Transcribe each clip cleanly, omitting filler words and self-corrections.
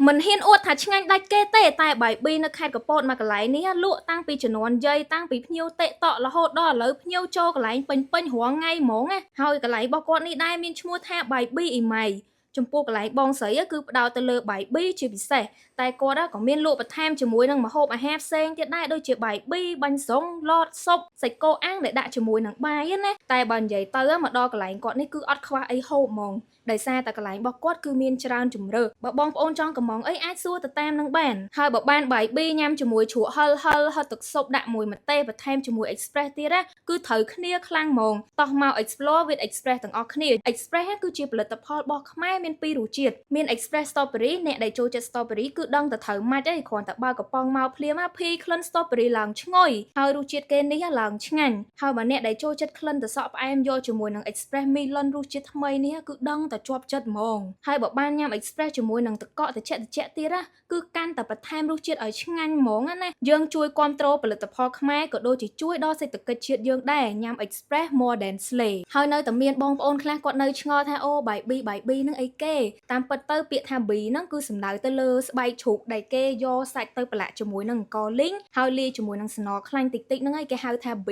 មិនហ៊ានអួតថាឆ្ងាញ់ដាច់គេទេតែបាយប៊ីនៅខេត្តកំពតមកកន្លែងនេះលក់តាំងពីជំនាន់យាយតាំងពីភ្ញៀវតេតក់រហូតដល់ឥឡូវភ្ញៀវចូលកន្លែងពេញរាល់ថ្ងៃហ្មងណាហើយកន្លែងរបស់គាត់នេះដែរមានឈ្មោះថាបាយប៊ីអ៊ីម៉ៃចំពោះកន្លែងបងស្រីគឺផ្ដោតទៅលើបាយប៊ីជាពិសេសតែគាត់ក៏មានលក់បន្ថែមជាមួយនឹងម្ហូបអាហារផ្សេងទៀតដែរដូចជាបាយប៊ីបាញ់សុងឡតស៊ុបសាច់គោអាំងដែលដាក់ជាមួយនឹងបាយណាតែបើនិយាយទៅមកដល់កន្លែងគាត់នេះគឺអត់ខ្វះអីហូបហ្មងដោយសារតែកន្លែងរបស់គាត់គឺមានច្រើនជម្រើសបើបងប្អូនចង់កំងអីអាចសួរទៅតាមនឹងបានហើយបើបានបាយប៊ីញ៉ាំជាមួយជ្រក់ហិលហិលទឹកស៊ុបដាក់មួយម្ទេសបន្ថែមជាមួយ Express ទៀតណាគឺត្រូវគ្នាខ្លាំងហ្មងតោះមក Explore with Express ទាំងអស់គ្នា Express គឺជាផលិតផលរបស់ខ្មែរមានពីររសជាតិមាន Express Strawberry អ្នកដែលចូលចិត្ត Strawberry គឺដឹងទៅត្រូវម៉ាច់អីគ្រាន់តែបើកំប៉ុងមកភ្លាមភីក្លិន Strawberry ឡើងឈ្ងុយហើយរសជាតិគេនេះឡើងឆ្ងាញ់ហើយបើអ្នកដែលចូលចិត្តក្លិនទៅសក់ផ្អែមយកជាមួយនឹង Express Melon រសជាតិថ្មីនេះគឺដឹងតែជាប់ចិត្តហ្មងហើយបើបានញ៉ាំ Express ជាមួយនឹងទឹកកកត្រជាក់ទៀតណាគឺកាន់តែបន្ថែមរសជាតិឲ្យឆ្ងាញ់ហ្មងណាយើងជួយគ្រប់គ្រងផលិតផលខ្មែរក៏ដូចជាជួយដល់សេដ្ឋកិច្ចជាតិយើងដែរញ៉ាំ Express more than slay ហើយនៅតែមានបងប្អូនខ្លះគាត់នៅឆ្ងល់ថាអូបាយប៊ីនឹងអីគេតាមពិតទៅពាក្យថា B ហ្នឹងគឺសំដៅទៅលើស្បែកជ្រូកដែលគេយកសាច់ទៅប្រឡាក់ជាមួយនឹងអង្ករលីងហើយលាយជាមួយនឹងស្នូលខ្លាញ់តិចហ្នឹងហើយគេហៅថា B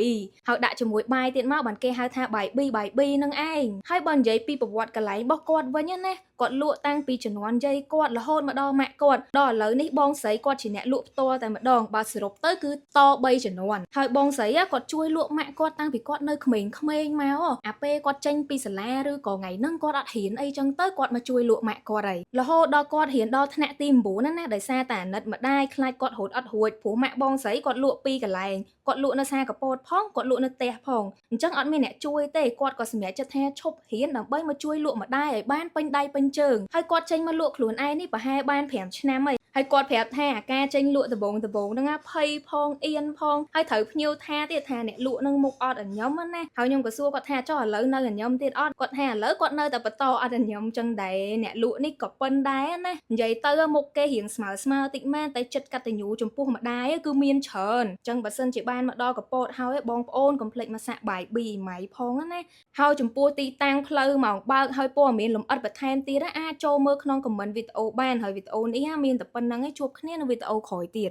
ហើយដាក់ជាមួយបាយទៀតមកបានគេហៅថាបាយប៊ីនឹងឯងហើយបើនិយាយពីប្រវត្តិកន្លែងរបស់គាត់វិញណាគាត់លក់តាំងពីជំនាន់យាយគាត់រហូតមកដល់ម៉ាក់គាត់ដល់ឥឡូវនេះបងស្រីគាត់ជាអ្នកលក់ផ្ទាល់តែម្ដងបើសរុបទៅគឺត3ជំនាន់ហើយបងស្រីគាត់ជួយលក់ម៉ាក់គាត់តាំងពីគាត់នៅក្មេងៗមកអាពេលគាត់ចេញពីសាលាឬក៏ថ្ងៃហ្នឹងគាត់អត់រៀនអីចឹងទៅគាត់មកជួយលក់ម៉ាក់គាត់ហើយរហូតដល់គាត់រៀនដល់ថ្នាក់ទី9ណាដោយសារតែអាណិតម្ដាយខ្លាចគាត់រត់អត់រួចព្រោះម៉ាក់បងស្រីគាត់លក់ពីរកន្លែងគាត់លក់នៅសាកពតផងគាត់លក់នៅផ្ទះផងអញ្ចឹងអត់មានអ្នកជួយទេគាត់ក៏សម្រេចចិត្តថាឈប់រៀនដើម្បីមកជួយលក់ម្ដាយឲ្យបានពេញដៃពេញជើងហើយគាត់ចេញមកលក់ខ្លួនឯងនេះប្រហែលបាន5ឆ្នាំហើយគាត់ប្រាប់ថាអាការចេញលក់ដំបងហ្នឹងភ័យផងអៀនផងហើយត្រូវភ្ញៀវថាទៀតថាអ្នកលក់នឹងមុខអត់អញ្ញឹមណាហើយខ្ញុំក៏សួរគាត់ថាចុះឥឡូវនៅអញ្ញឹមទៀតអត់គាត់ថាឥឡូវគាត់នៅតែបន្តអត់អញ្ញឹមចឹងដែរអ្នកលក់នេះក៏ប៉ុនដែរណានិយាយទៅមុខគេរៀងស្មើតិចមែនតែចិត្តកតញ្ញូចំពោះម្ដាយគឺមានច្រើនចឹងបើសិនជាបានមកដល់កពតហើយបងប្អូនកុំភ្លេចមកសាក់បាយប៊ីម៉ៃផងណាហើយចំពោះទីតាំងផ្លូវម៉ោងបើកហើយព័ត៌មានលម្អិតបន្ថែមទៀតអាចចូលមើលក្នុងខមមិនវីដេអូបានហើយវីដេអូនេះមានតែប៉ុណ្្នឹងឯងជួបគ្នានៅវីដេអូក្រោយទៀត